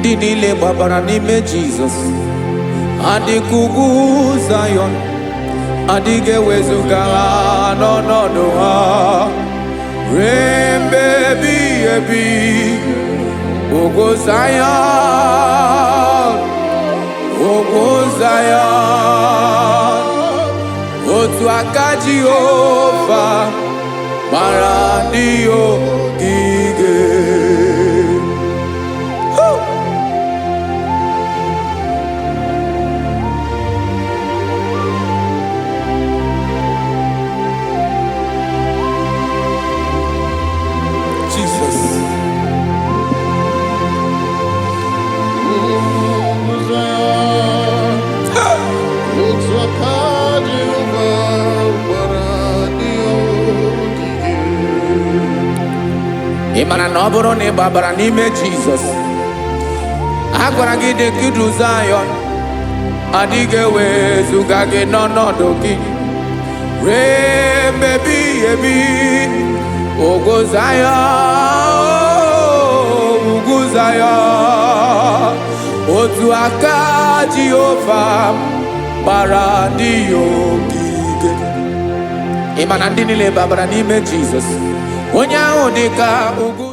ndị niile gbabara n'ime Jizọs adịghị ugwu Zayọn, adịghị ewezuga ha n'ọnọdụ ha ruo mgbe ebighị ebi. Ugwu Zayọn, ugwu Zayọn, otu aka Jehova mara ndị ogige. Jesus. Ị mara na ọ bụrụ na ị gbabara n'ime Jizọs, a gwara gị dị ka ugwu Zayọn, adịghị ewezuga gị n'ọnọdụ gị ruo mgbe ebighị ebi. Ugwu Zayọn, ugwu Zayọn, otu aka Jehova gbara ndị ogige. Ị ma na ndị niile gbabara n'ime Jizọs, onye ahụ dị ka ugwu